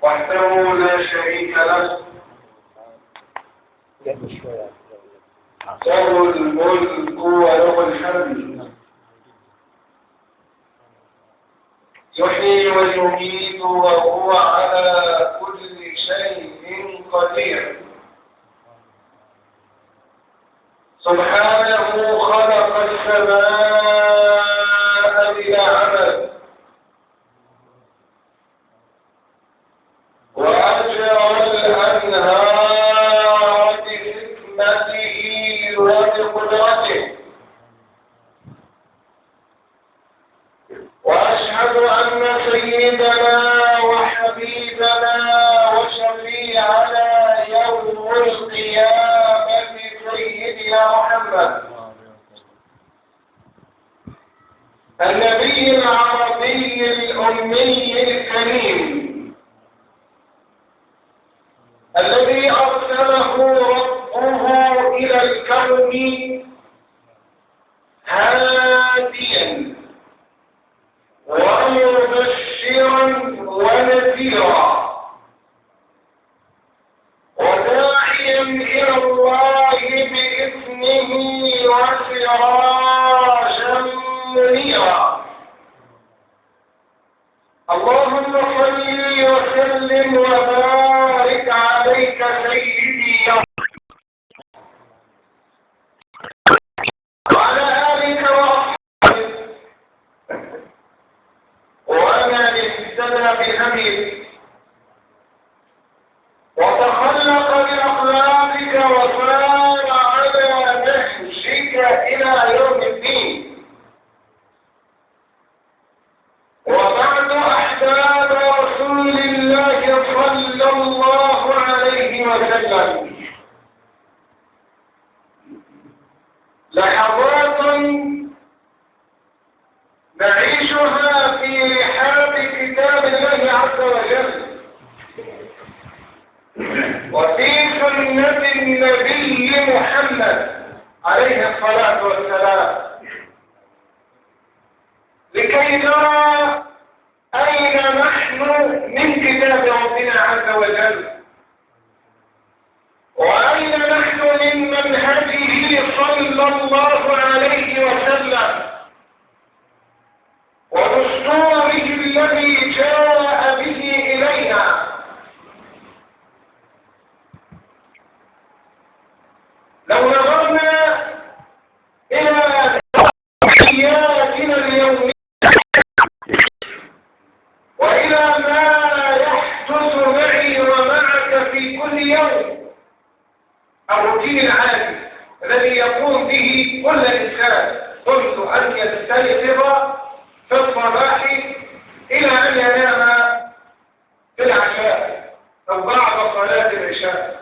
وحده لا شريك له، له الملك وله الحمد، يحيي ويميت وهو على كل شيء قدير. سبحانه خلق السماء بلا عمد وأجرى الأنهار بحكمته وبقدرته، وأشهد أن سيدنا وحبيبنا وشفيعنا يوم القيامة سيدنا محمد النبي العربي الأمي الكريم الذي أرسله ربه إلى الكون هاديا ومبشرا ونذيرا وداعيا إلى الله بإذنه وسراجا منيرا. اللهم صل وسلم وبارك عليك سيدي وعلى آلك وأصحابك ومن اهتدى بهديك وتخلق بأخلاقك وسار على نهجك إلى يوم الدين. وبعد أحباب رسول الله صلى الله عليه وسلم، لحظات نعيشها في رحاب كتاب الله عز وجل وفي سنة النبي محمد عليه الصلاة والسلام، لكي نرى أين نحن من كتاب ربنا عز وجل، وأين نحن من منهجه صلى الله عليه وسلم ودستوره الذي جاء به إلينا. لو نظرنا إلى حياتنا اليومية وإلى ما يحدث معي ومعك في كل يوم، الروتين العادي الذي يقوم به كل إنسان منذ أن يستيقظ في الصباح إلى أن ينام في العشاء أو بعد صلاة العشاء،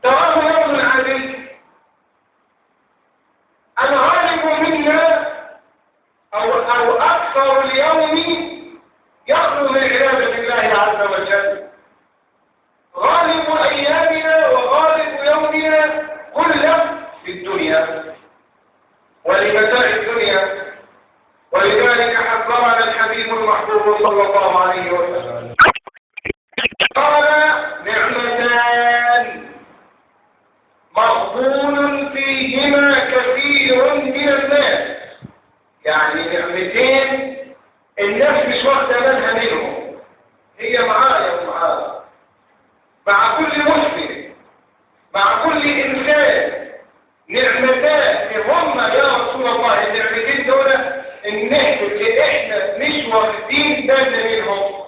تراه يوم عادي. الغالب منا أو أكثر اليوم يخلو من عبادة الله عز وجل. غالب أيامنا وغالب يومنا كله في الدنيا ولمتاع الدنيا، ولذلك حذرنا الحبيب المحبوب صلى الله عليه وسلم قال: نعمتان مغبون فيهما كثير من الناس. يعني نعمتين الناس مش واخده بالها منهم، هي معايا ومعاك، مع كل مسلم، مع كل انسان. نعمتان هم يا رسول الله، النعمتين دول الناس اللي احنا مش واخدين بالنا منهم.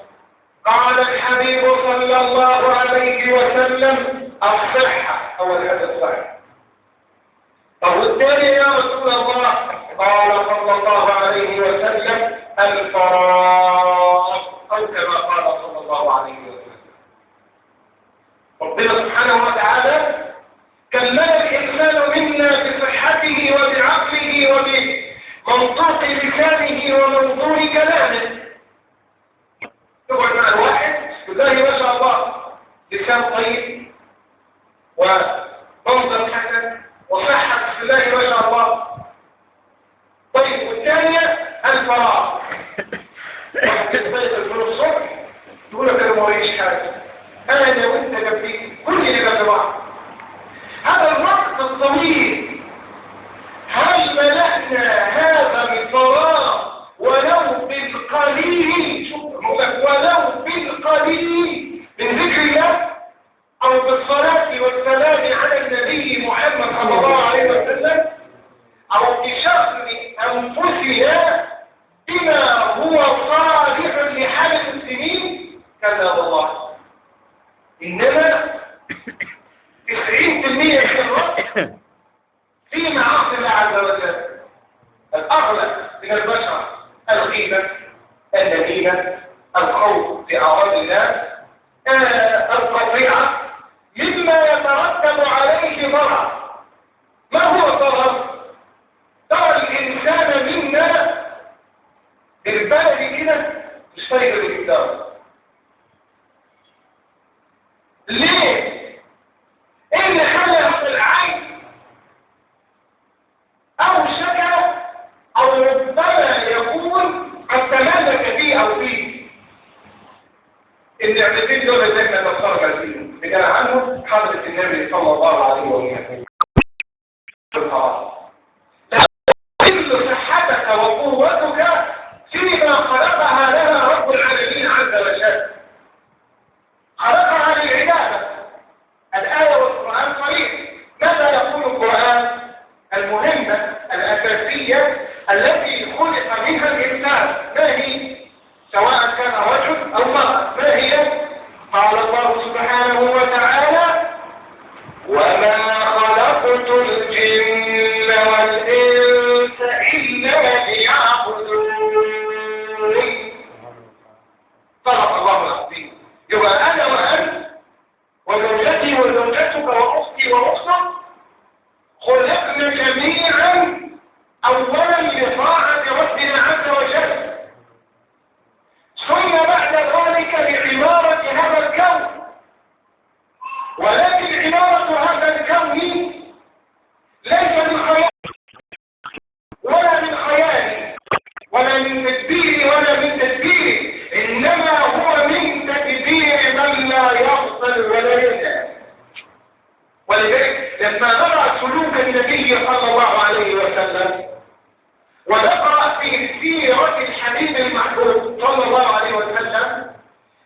قال الحبيب صلى الله عليه وسلم: الصحة. أول هذا الصحة. طب والثاني يا رسول الله؟ قال صلى الله عليه وسلم: الفراغ، أو كما قال صلى الله عليه وسلم. ربنا سبحانه وتعالى كمل الإنسان منا بصحته وبعقله وبمنطوق لسانه وموضوع كلامه. تقعد مع الواحد تلاقي ما شاء الله لسان طيب ومنظر حسن وصحة بسم الله ما شاء الله. طيب والثانية الفراغ. واحد يستيقظ من الصبح تقول لك ما وريش حاجة، أنا وأنت جنبي كل اللي جنب بعض. هذا الوقت الطويل هل ملأنا هذا الفراغ ولو بالقليل، شوف ولو بالقليل من ذكر الله أو بالصلاة والسلام على النبي محمد صلى الله عليه وسلم، أو بشغل أنفسنا بما هو صالح لحالة المسلمين؟ كلا والله، إنما 90% من الوقت في معاصي الله عز وجل. الأغلب من البشر الغيبة، النميمة، الخوف في أعراض الناس، القطيعة، مما يترتب عليه ضرر. ما هو الضرر؟ ترى الإنسان منا بالبلد كده مش طايق الإنسان. ليه؟ إيه اللي خلى هذا العين أو شكل أو ربما يكون قد تمالك فيه أو فيه؟ النعمتين دول اللي احنا نتفرج فيهم بناء عنه حضرة النبي صلى الله عليه وسلم. كل صحتك وقوتك فيما خلقها لنا رب العالمين عز وجل، خلقها للعبادة. الآية والقرآن صريح. ماذا يقول القرآن؟ المهمة الأساسية التي خلق منها الإنسان ما هي؟ سواء كان رجل أو امرأة، ما هي؟ قال الله سبحانه وتعالى: وما خلقت الجن والإنس إلا ليعبدون. صدق الله العظيم. يبقى أنا وأنت وزوجتي وزوجتك وأختي وأختك خلقنا جميعا أولا لطاعة ربنا عز وجل، ثم بعد ذلك لعمارة هذا الكون. ولكن عمارة هذا الكون ليس من خيال ولا من خيال ولا من تدبير ولا من تدبير، إنما هو من تدبير من لا يغفل ولا ينام. ولذلك لما نرى سلوك النبي صلى الله عليه وسلم ونقرأ في سيرة الحبيب المحبوب صلى الله عليه وسلم،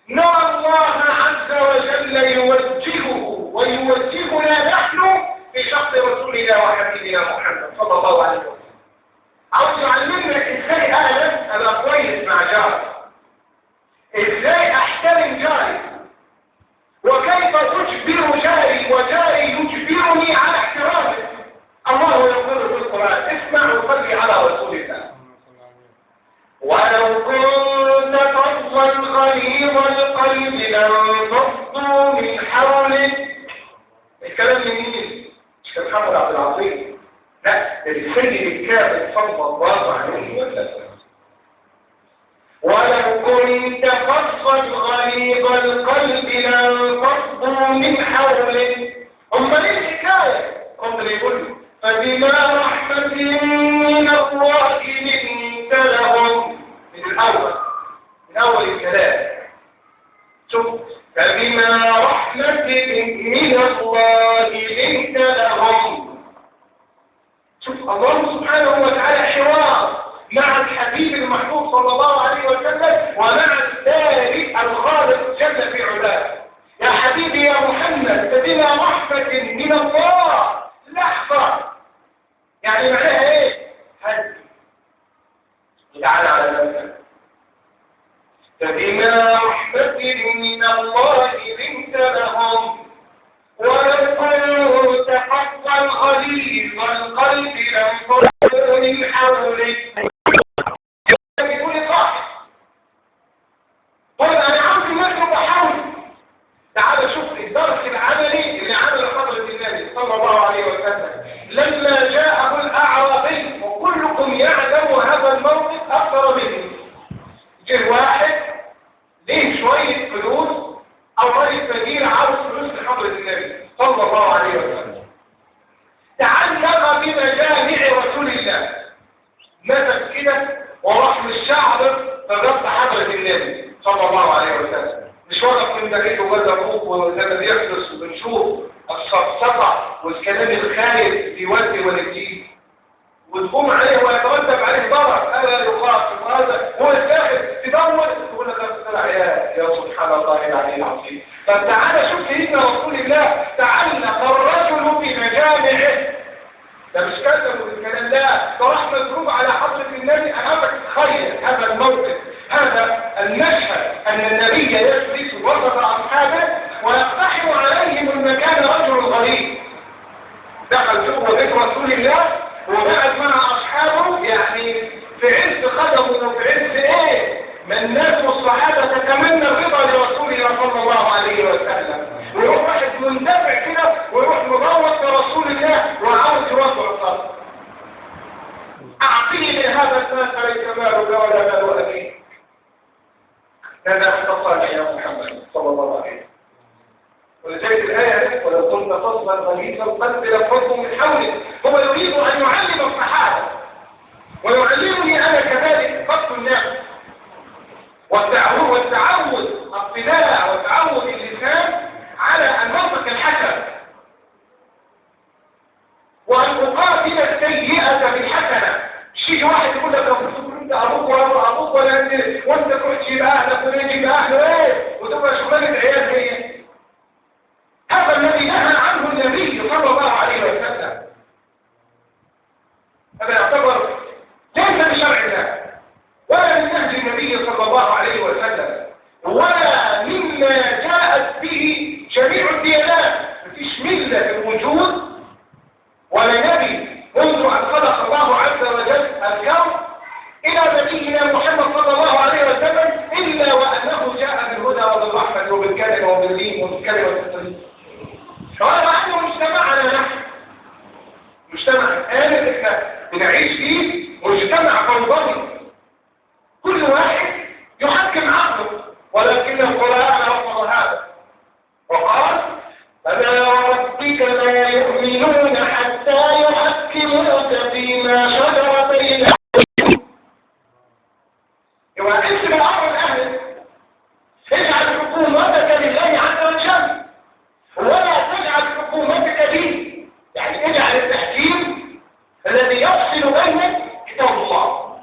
نرى الله عز وجل يوجهه ويوجهنا نحن في شخص رسولنا وحبيبنا محمد صلى الله عليه وسلم. عاوز يعلمنا ازاي انا ابقى كويس مع جاري، ازاي احترم جاري، وكيف تجبر جاري وجاري يجبرني على احترامه. الله يقول في القرآن: اسمع وصلي على رسول الله. ولو كنت فظا غليظ القلب لانفضوا من حولك. الكلام من مين؟ مش كان محمد عبد العظيم، لا، السيد الكامل صلى الله عليه وسلم. ولو كنت فظا غليظ القلب لانفضوا من حولك. امال ايه الحكايه؟ هم اللي يقولوا: فبما رحمة من الله لنت لهم. من أول الكلام شوف: فبما رحمة من الله لنت لهم. شوف الله سبحانه وتعالى حوار مع الحبيب المحبوب صلى الله عليه وسلم ومع البارئ الخالق جل في علاه. يا حبيبي يا محمد، فبما رحمة من الله. لحظة، يعني معناها ايه؟ هدي تعالى على نفسك. فبما رحمة من الله لنت لهم ولو كنت فظا غليظ القلب لانفضوا من حولك. بيقول صح. طيب انا عاوز نترك نعيد ولا ابوك وزي ما بيحدث وبنشوف السفسطه والكلام الخارج في وجه والدين وتقوم عليه ويترتب عليه ضرر. هذا يخاطب وهذا هو الداخل تدور تقول لك طلع يا سبحان الله العلي العظيم. طب تعالى شوف سيدنا رسول الله تعلق الرجل في مجامعه، ده مش كذب الكلام ده راح مضروب على حضرة النبي. انا تتخيل هذا الموقف، هذا المشهد، ان النبي يجلس وسط اصحابه ويقتحم عليهم المكان رجل غريب دخل جوه بيت رسول الله وقعد مع اصحابه، يعني في عز قدمه وفي عز ايه من الناس والصحابه تتمنى الرضا لرسول الله صلى الله عليه وسلم، ويروح واحد مندفع كده ويروح مغوط لرسول الله وعاوز يوضع الصدر. اعطني لهذا الناس ليس مالك ولا مال ابيك. هذا اختصار يا محمد صلى الله عليه وسلم. ولذلك الآية ولو كنت فظا غليظ القلب لانفضوا من حولك. هو يريد أن يعلم الصحابة ويعلمني أنا كذلك فقط الناس والتعود الطلاع وتعود اللسان على المنطق الحسن وأن أقابل السيئة بالحسنة. شيء واحد يقول لك انت ابوك ولا ابوك ولا انت وانت تروح تجيب اهلك وتجيب اهله ايه وتبقى شغلانه عيال هي. هذا الذي نهى عنه النبي صلى الله عليه وسلم. هذا يعتبر ليس بشرع الله ولا من نهج النبي صلى الله عليه وسلم ولا مما جاءت به جميع الديانات. مفيش مله في الوجود ولا نبي منذ ان خلق الله عز وجل الكون الى نبينا محمد صلى الله عليه وسلم الا وانه جاء بالهدى وبالرحمه وبالكلمه وبالدين وبالكلمه الطيبه. وهذا عنه مجتمعنا نحن، مجتمع آمن احنا بنعيش فيه مجتمع فوضوي كل واحد يحكم عقله، ولكن القرآن رفض هذا وقال فلا ربك لا يؤمنون حتى يحكموك فيما شجر بينهم. يبقى اسم الامر الاهل اجعل حكومتك لله عز وجل ولا تجعل حكومتك لي، يعني اجعل التحكيم الذي يفصل بينك كتاب الله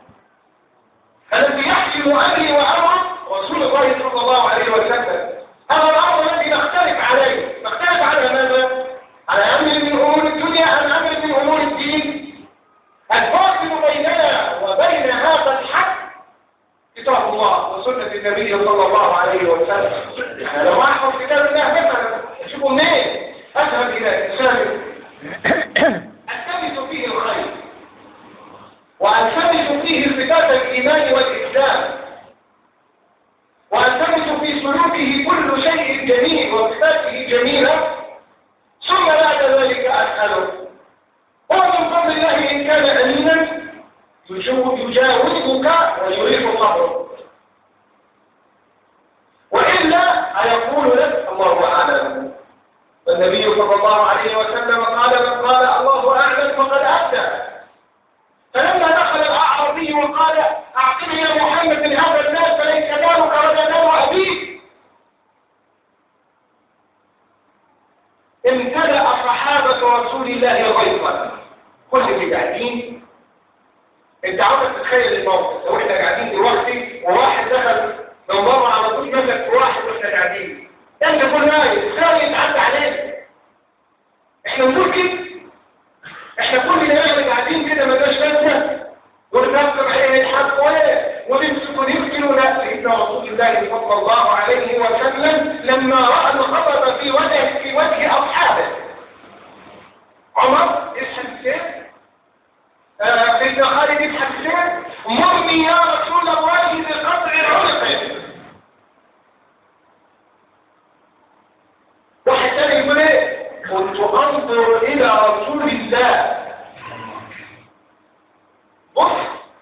الذي يحكم امري وامر رسول الله صلى الله عليه وسلم. هذا الامر الذي نختلف عليه، نختلف على ماذا؟ على امر من امور الدنيا ام امر من امور الدين. الفاصل بيننا وبين هذا الحق كتاب الله وسنه النبي صلى الله عليه وسلم. انا لو احفظ كتاب الله مثلا اشوفه منين؟ اذهب الى انسان التمس فيه الخير والتمس فيه صفات الايمان والاسلام والتمس في سلوكه كل شيء جميل وصفاته جميله، ثم بعد ذلك اساله هو من فضل الله ان كان امينا يجاوزك ويريح صبرك، والا ايقول لك الله اعلم. والنبي صلى الله عليه وسلم قال من قال الله اعلم فقد افتى. فلما دخل الاعرابي وقال اعطني يا محمد من هذا الناس فليس مالك ولا مال ابيك، امتلأ صحابة رسول الله غيظا. كل اللي قاعدين انت عاوز تتخيل الموقف لو احنا قاعدين دلوقتي وواحد دخل لو مر على طول مسك واحد واحنا قاعدين انت كل نايم ثاني يتعدى عليك. احنا نقول كده، احنا كل اللي قاعدين كده ما جاش لازمه ونفكر عليه الحق ونمسك ونقتل. لا، سيدنا رسول الله صلى الله عليه وسلم لما راى الغضب في وجه اصحابه عمر اسحب السيف، سيدنا خالد اسحب السيف، مرني يا رسول الله بقطع عنقه. واحد ثاني يقول ايه؟ كنت انظر الى رسول الله. بص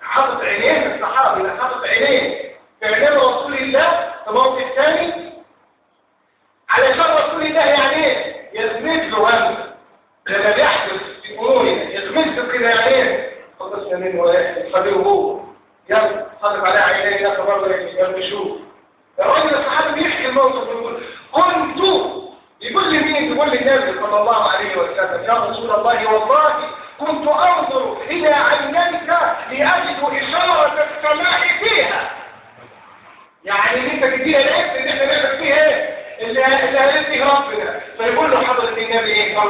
حاطط عينيه الصحابي ده حاطط عينيه في عينين رسول الله في موقف ثاني علشان رسول الله يعني ايه؟ يزمد له هم لما بيحدث في اموره يزمد له كده يعني ايه؟ خلصنا منه واحد خليه هو يلا صلب عليه عينيه يا خبر ولا نشوف. الراجل الصحابي بيحكي الموقف ويقول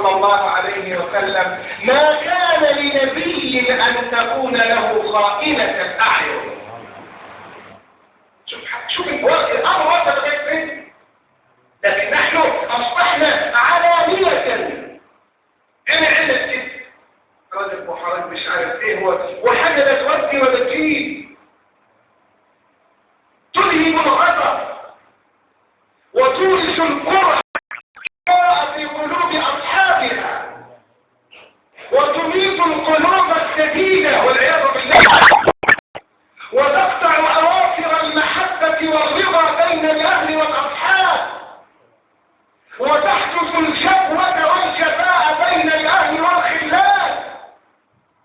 صلى الله عليه وسلم ما كان لنبي أن تكون له خائنة الأعين. شوف الأمر وصل فين، لكن نحن أصبحنا علانية. أنا عندك كده راجل محارب مش عارف ايه هو، وحاجة لا تودي ولا تجيب، تلهب الغضب وتورث القرى في قلوب أصحابها وتميت القلوب السديدة والعياذ بالله، وتقطع أواصر المحبة والرضا بين الأهل والأصحاب، وتحدث الجفوة والجفاء بين الأهل والخلان،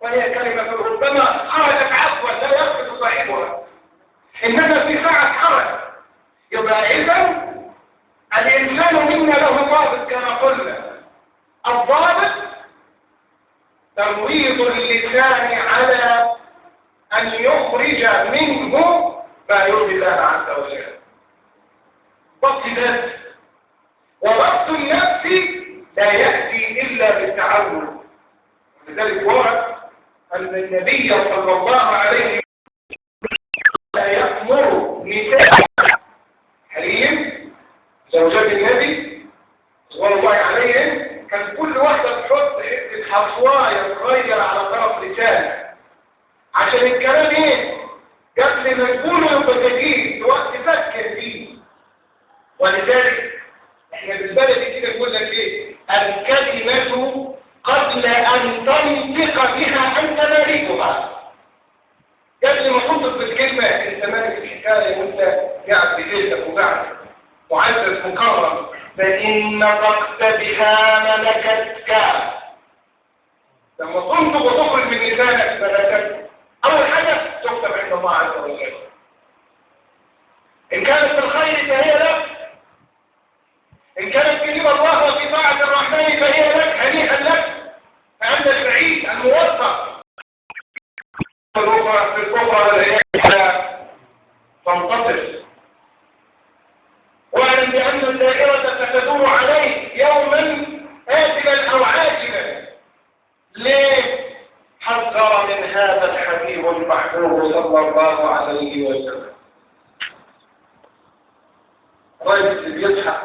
وهي كلمة ربما خرجت عفوا لا يثبت صاحبها، إنما في ساعة حرج. يبقى إذن الإنسان منا له ضابط كما قلنا. الضابط ترويض اللسان على أن يخرج منه ما يرضي الله عز وجل. ضبط النفس، وضبط النفس لا يأتي إلا بالتعود. لذلك ورد أن النبي صلى الله عليه وسلم لا يأمر نساء حريم زوجات النبي صلى الله عليه، كان كل واحدة تحط حتة حصواية تغير على طرف لسانها عشان الكلام ايه؟ قبل ما يقولوا يبقى جديد وقت تفكر فيه. ولذلك احنا بالبلدي كده نقول لك ايه؟ الكلمة قبل ان تنطق بها انت مالكها. قبل ما تنطق بالكلمة انت مالك الحكاية وانت قاعد بجلدك وقاعد معزز مكرم، فإن نطقت بها ملكتك. لما تنطق وتخرج من لسانك ملكتك، أول حاجة تكتب عند الله عز وجل. إن كانت في الخير فهي لك، إن كانت في رضا الله وفي طاعة الرحمن فهي لك، هنيئا لك، فأنت السعيد الموفق. في الأخرى والعياذ تنتصر. واعلم بأن الدائرة ستدور عليك يوما آجلا أو عاجلا. ليه؟ حذر من هذا الحبيب المحبوب صلى الله عليه وسلم. الرجل اللي بيضحك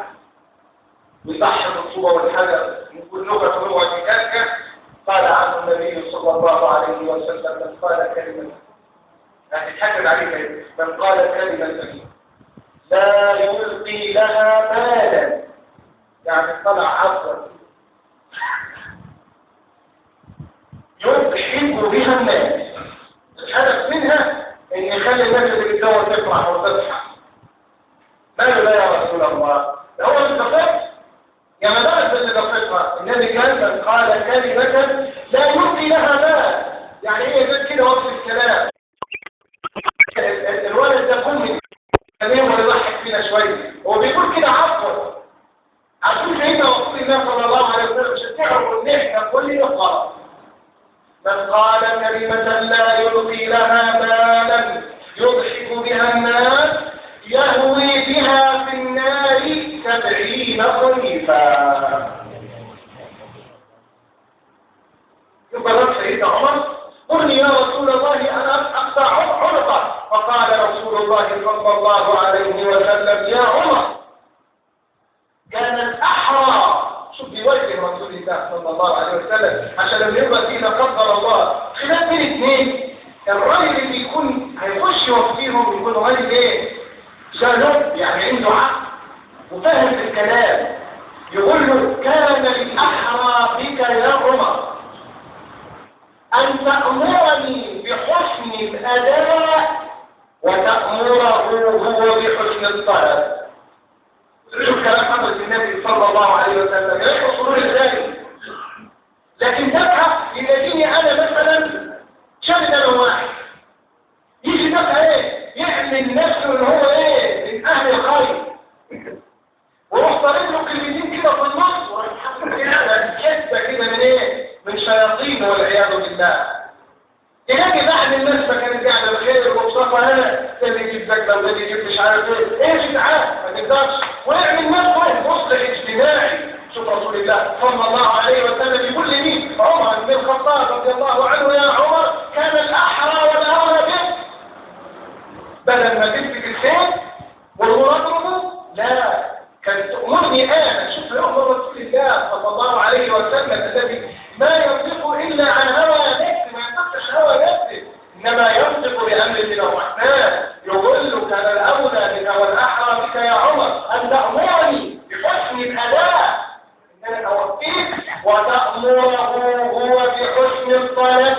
ويضحك الصورة والحدث من كل لغة كذا، قال عنه النبي صلى الله عليه وسلم من قال كلمة، هتتحدد عليك، من قال كلمة لا يلقي لها بالا، يعني طلع عفوا يضحك بها الناس. الهدف منها ان يخلي الناس اللي بتدور تفرح وتضحك. ماذا لا يا رسول الله؟ ده هو اللي ضفت يا مدرسة اللي ضفتها. النبي كان قال كلمة لا يلقي لها بال، يعني ايه بس كده وقت الكلام. الولد ده كله خليهم يضحك فينا شويه، هو بيقول كده عفوا عشان سيدنا رسول الله صلى الله عليه وسلم مش تعرفوا ان احنا كلنا غلط. من قال كلمة لا يلقي لها بالا يضحك بها الناس يهوي بها في النار 70 خريفا. يبقى رب سيدنا عمر قل يا رسول الله انا اقطع عنقه، فقال رسول الله صلى الله عليه وسلم يا عمر كان الاحرى، شوف بيوجه رسول الله صلى الله عليه وسلم عشان لما يبقى فيه لا قدر الله خلاف بين اثنين، الراجل اللي يكون هيخش وفيهم يكون راجل ايه؟ جلد، يعني عنده عقل وفاهم في الكلام. يقول له كان الاحرى بك يا عمر أن تأمرني بحسن الأداء وتأمره هو بحسن الطلب. شوف كلام حضرة النبي صلى الله عليه وسلم يشعر صدور ازاي. لكن تبقى يلاقيني أنا مثلا شاهد أنا واحد يجي تبقى إيه؟ يعمل نفسه إن هو إيه؟ من أهل الخير، وروح طريق له كلمتين كده في النص ويتحمل كده حتة كده من إيه؟ من شياطين والعياذ بالله. تلاقي بعد الناس كانت قاعده بخير ومصطفى هنا اللي يجيب زكاه وده يجيب مش عارف ايه، ايش تعال ما تقدرش ويعمل نفسه مصلح اجتماعي. شوف رسول رسول الله صلى الله عليه وسلم يقول لي مين؟ عمر بن الخطاب رضي الله عنه: يا عمر كان الأحرى والأولى بك، بدل ما تمسك السيف والمضربه لا، كانت تأمرني أنا. شوف لأمر رسول الله صلى الله عليه وسلم الذي ما ينطق إلا عن هوى نفسه، ما ينطقش هوى نفسه، إنما ينطق بأمر من الرحمن. يقول له: كان الأولى بك والأحرى بك يا عمر أن تأمرني بحسن الأداء، إن أنا أوفيك، وتأمره هو بحسن الطلب.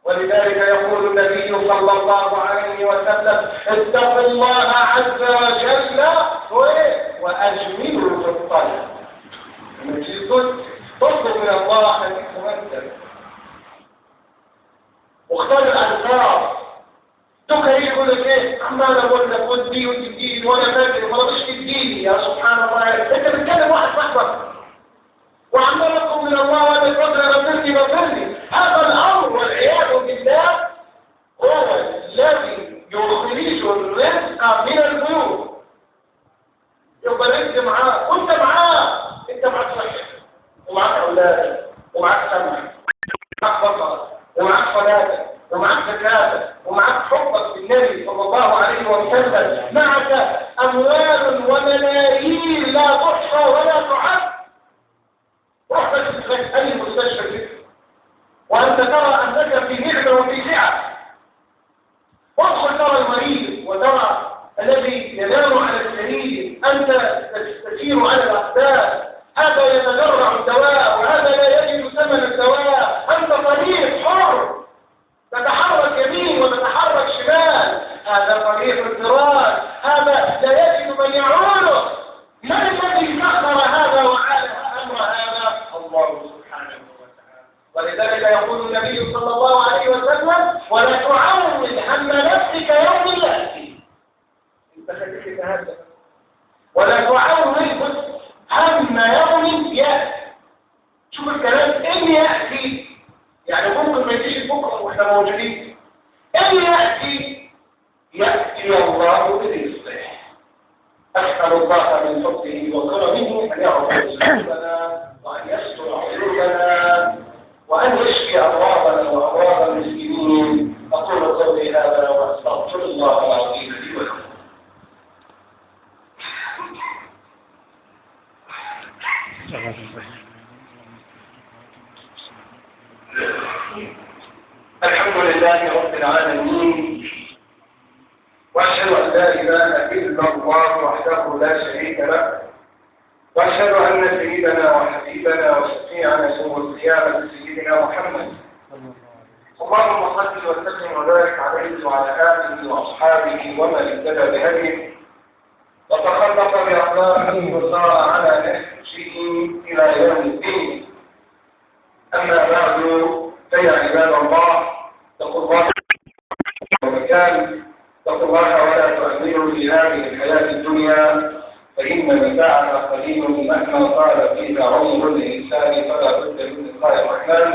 ولذلك يقول النبي صلى الله عليه وسلم: اتقوا الله عز وجل وأجملوا في الطلب. لما تيجي تطلب من الله خليك مؤدب، واختار الألفاظ. تكره يقول لك ايه؟ عمال اقول لك ودي وتديني وانا فاكر وما مش تديني. يا سبحان الله، انت بتكلم واحد صاحبك وعمال اطلب من الله وانا فتره بطلني. هذا الامر والعياذ بالله هو الذي يخرج الرزق من البيوت. يبقى انت معاه وانت معاه، انت معاك صحه ومعاك اولادك ومعاك سمع ومعاك بصر ومعاك صلاه ومعاك زكاه ومعاك حبك بالنبي صلى الله عليه وسلم، معك اموال وملايين لا تحصى ولا تعد. روح بس اي مستشفى كده وانت ترى انك في نعمه وفي سعه، وادخل ترى المريض وترى الذي ينام على السرير، انت تسير على الاقدام، هذا يتجرع الدواء وهذا لا يجد ثمن الدواء، انت طريق حر تتحرك يمين وتتحرك شمال، هذا طريق الفراش، هذا لا يجد من يعوله. من الذي سخر هذا وعاد امر هذا؟ الله سبحانه وتعالى. ولذلك يقول النبي صلى الله عليه وسلم: ولا تعود هم نفسك يوم ياتي. انت خليك هذا، ولا تعود هم يوم ياتي. شوف الكلام، ان ياتي يعني ممكن ما يجيش بكره واحنا موجودين. ان ياتي الله برزقه. اسال الله من فضله وكرمه ان يعطي رزقنا وان يستر عيوبنا وان يشفي امراضنا وامراض المسلمين. اقول قولي هذا واستغفر الله العظيم لي ولكم. الحمد لله رب العالمين، واشهد ان لا اله الا الله وحده لا شريك له، واشهد ان سيدنا وحبيبنا وشفيعنا يوم القيامه سيدنا محمد. اللهم صل وسلم وبارك عليه وعلى اله واصحابه ومن اهتدى بهديه وتخلق باخلاقه وسار على نهجه الى يوم الدين. اما بعد، فيا عباد الله، اتقوا الله ومكان، اتقوا الله ولا تؤمنوا في هذه الحياة الدنيا، فإن متاعها قليل مهما طال فيها عمر الإنسان فلا بد من لقاء الرحمن.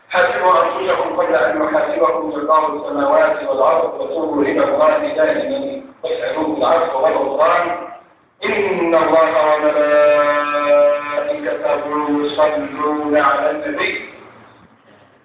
حاسبوا أنفسكم قبل أن يحاسبكم جبار السماوات والأرض، وتوبوا إلى الله دائما واسألوه العفو والغفران. إن الله وملائكته يصلون على النبي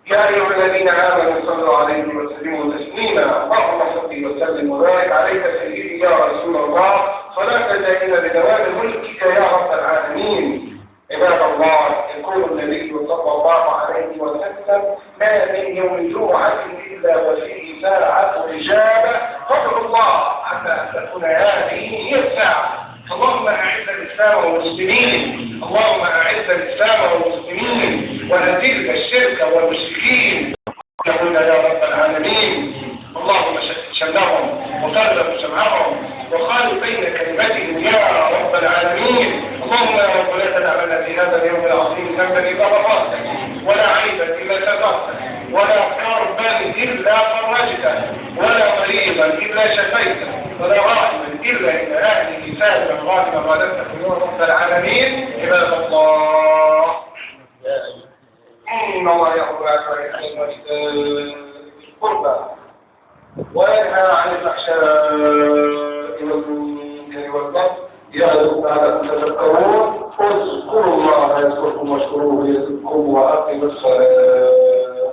يا أيها الذين آمنوا صلوا عليه وسلموا تسليما. اللهم صل وسلم وبارك عليك سيدي يا رسول الله، صلاة دائمة بدوام ملكك يا رب العالمين. عباد الله، يقول النبي صلى الله عليه وسلم: ما من يوم جمعة إلا وفيه ساعة إجابة فادعوا الله حتى أن تكون هذه هي الساعة. اللهم أعز الإسلام والمسلمين، اللهم أعز الإسلام والمسلمين وأذل الشرك والمشركين يقول يا رب العالمين. اللهم شتت شملهم وفرق جمعهم وخالف بين كلمتهم يا رب العالمين. اللهم يا رب لا تدع لنا في هذا اليوم العظيم ذنبا إلا غفرته، ولا عيبا إلا سترته، ولا كربا إلا فرجته، ولا مريضا إلا شفيته، ولا راحما إلا إن أهله سالما غانما غادرته يا رب العالمين. عباد الله، إن الله يأمر بالعدل والإحسان والقربى وينهى عن الفحشاء والمنكر والبغي يعظكم لعلكم تذكرون. اذكروا الله يذكركم واشكروه يزدكم وأقيموا الصلاة.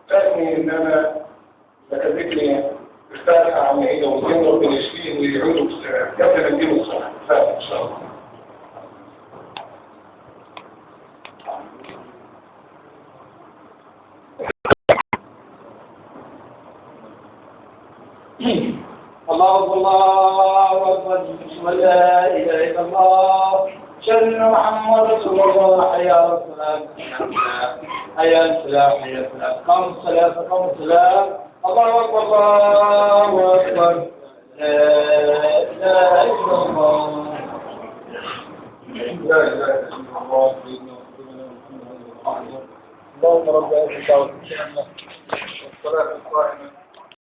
فهمي إن أنا بكذب لي الفاتحة عن هي والجن ربنا يشفيه ويعودوا بالسلام قبل ما نجيب الصلاة. فاهم إن شاء الله. الله أكبر الله أكبر بسم لا إله إلا الله أشهد أن محمد رسول الله. حي على الصلاة حي على الفلاح حي على الفلاح. قام الصلاة قام الصلاة. الله أكبر الله أكبر لا إله إلا الله. لا إله إلا الله. اللهم رب هذه الدعوة والصلاة القائمة